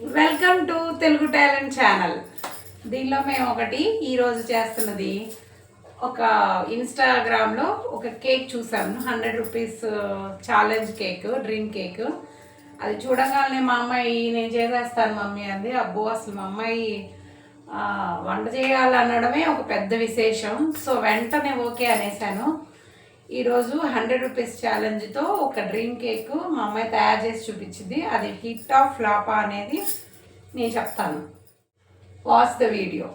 Welcome to Telugu talent channel. దీనిలో మేము ఒకటి ఈరోజు చేస్తున్నది ఒక ఇన్స్టాగ్రామ్లో ఒక కేక్ చూసాము. 100 rupees challenge cake, dream cake. అది చూడగానే మా అమ్మాయి నేను చేసేస్తాను మమ్మీ అంది. అబ్బో అసలు మా అమ్మాయి వంట చేయాలనడమే ఒక పెద్ద విశేషం. సో వెంటనే ఓకే అనేసాను. ఈరోజు 100 రూపీస్ ఛాలెంజ్తో ఒక డ్రీమ్ కేక్ మా అమ్మాయి తయారు చేసి చూపించింది. అది హిట్ ఆఫ్ ఫ్లాపా అనేది నేను చెప్తాను. Watch the video.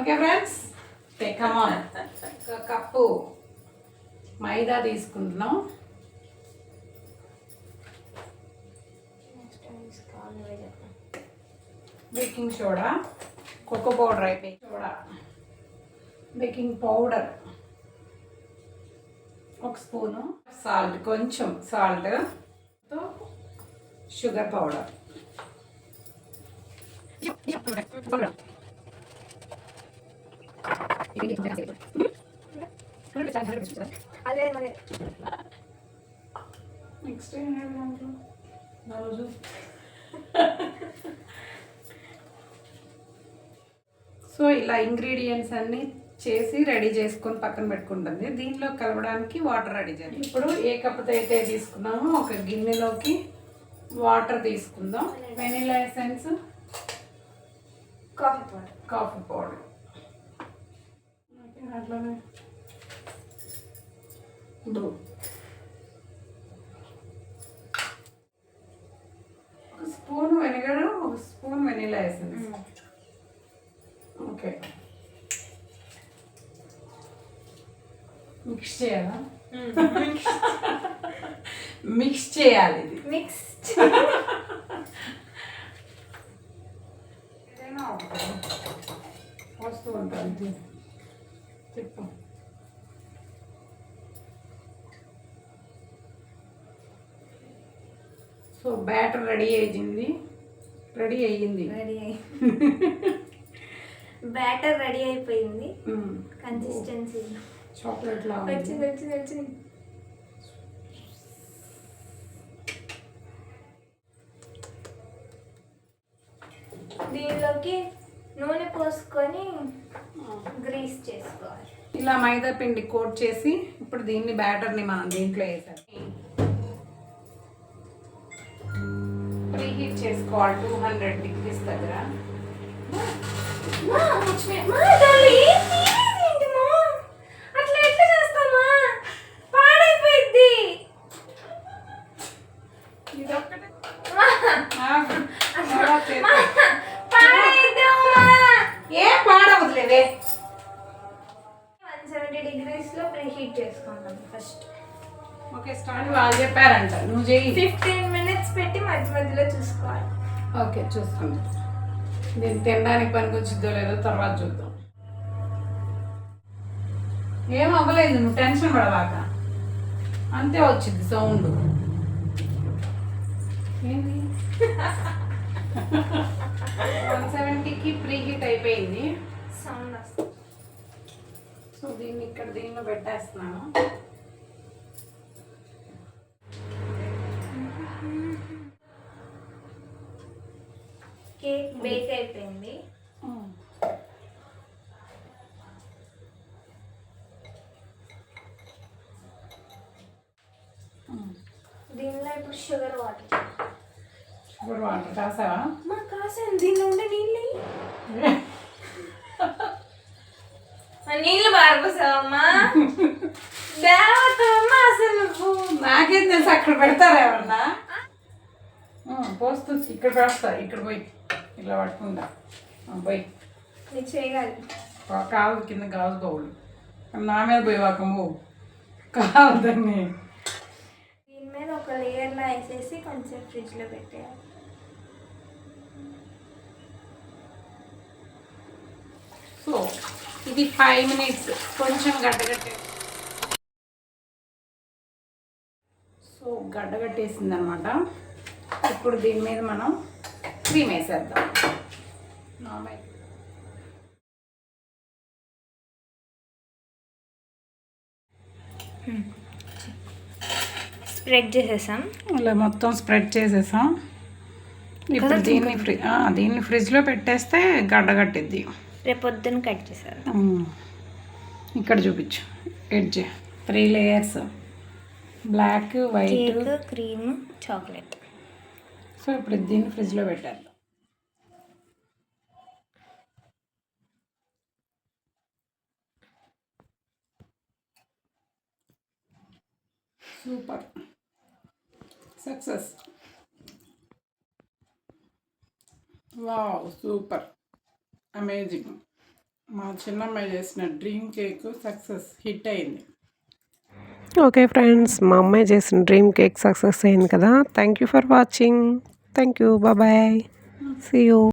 Okay friends, come on. ఒక కప్పు మైదా తీసుకుంటున్నాం. బేకింగ్ సోడా, కోకో పౌడర్ అయిపోయి సోడా, బేకింగ్ పౌడర్ ఒక స్పూను, సాల్ట్ కొంచెం సాల్ట్, షుగర్ పౌడర్, నెక్స్ట్ రోజు సో ఇలా ఇంగ్రీడియంట్స్ అన్నీ చేసి రెడీ చేసుకొని పక్కన పెట్టుకుంటుంది. దీనిలో కలవడానికి వాటర్ రెడీ చేయాలి. ఇప్పుడు ఏ కప్పుతో అయితే తీసుకున్నామో ఒక గిన్నెలోకి వాటర్ తీసుకుందాం. వెనిలా ఎసెన్స్, కాఫీ పౌడర్ అట్లానే ఒక స్పూన్ వెనిగర్, ఒక spoon vanilla essence. Okay, mix చేయాలా? మిక్స్ చేయాలి. ఇది మిక్స్ ఏదైనా వస్తూ ఉంటుంది. చెప్పు. సో బ్యాటర్ రెడీ అయ్యింది. బ్యాటర్ రెడీ అయిపోయింది. కన్సిస్టెన్సీ చాక్లెట్ లా వచ్చింది. దీనిలోకి నూనె పోసుకొని గ్రీస్ చేసుకోవాలి. ఇలా మైదా పిండి కోట్ చేసి ఇప్పుడు దీన్ని బ్యాటర్ని మనం దీంట్లో వేసాం. ప్రీహీట్ చేసుకోవాలి 200 degrees దగ్గర. అట్లా ఎట్లా చేస్తామా? పాడైపోయింది. ఏం పాడవద్దులేవే. 170 degrees లో ప్రీహీట్ చేసుకుంటాం ఫస్ట్. Okay start. వాళ్ళు చెప్పారంట, నువ్వు చెయ్యి. 15 minutes పెట్టి మధ్య మధ్యలో చూసుకోవాలి. ఓకే చూసుకుందాం. దీన్ని తినడానికి పనికొచ్చిద్దో లేదో తర్వాత చూద్దాం. ఏం అవ్వలేదు, నువ్వు టెన్షన్ పడవాక. అంతే వచ్చింది సౌండ్. ఏంటి 170కి ప్రీహీట్ అయిపోయింది. సౌండ్ వస్తుంది. సో దీన్ని ఇక్కడ దీనిలో పెట్టేస్తున్నాను. కేక్ బేక్ అయిపోయింది. దీనిలో ఇప్పుడు షుగర్ వాటర్ కాసావా? మా కాసాను. దీనిలో ఉండే నీళ్ళు బారపోసావమ్మా. దేవతమ్మా అసలు నువ్వు. నాకేం తెలుసు, అక్కడ పెడతారా ఏమన్నా? పోస్తూ ఇక్కడ పెడతా. ఇక్కడ పోయి ఇలా పట్టుకుందా పోయి నీకు చేయగాలి. కాలు కింద గాజు బౌలు నా మీద పోయి వాకము కావద్దని. దీని మీద ఒక లేయర్లా వేసేసి కొంచెం ఫ్రిడ్జ్లో పెట్టేయాలి. సో ఇది 5 minutes కొంచెం గడ్డగట్టే. సో గడ్డగట్టేసింది అనమాట. ఇప్పుడు దీని మీద మనం క్రీమ్ వేసేద్దాం. నార్మల్ స్ప్రెడ్ చేసేసాం. ఇలా మొత్తం స్ప్రెడ్ చేసేసాం. ఇప్పుడు దీన్ని ఫ్రిడ్జ్లో పెట్టేస్తే గడ్డగట్టిద్ది. రేపు పొద్దున్న కట్ చేశారు. ఇక్కడ చూపించు edge 3 layers, black, white, cake, cream, chocolate. So ఇప్పుడు దీన్ని ఫ్రిడ్జ్లో పెట్టారు. Super, success. Wow, super, amazing. మా చిన్నమ్మాయి చేసిన డ్రీమ్ కేక్ సక్సెస్, హిట్ అయింది. ఓకే ఫ్రెండ్స్, మా అమ్మాయి చేసిన డ్రీమ్ కేక్ సక్సెస్ అయింది కదా. Thank you for watching. Thank you, bye, see you.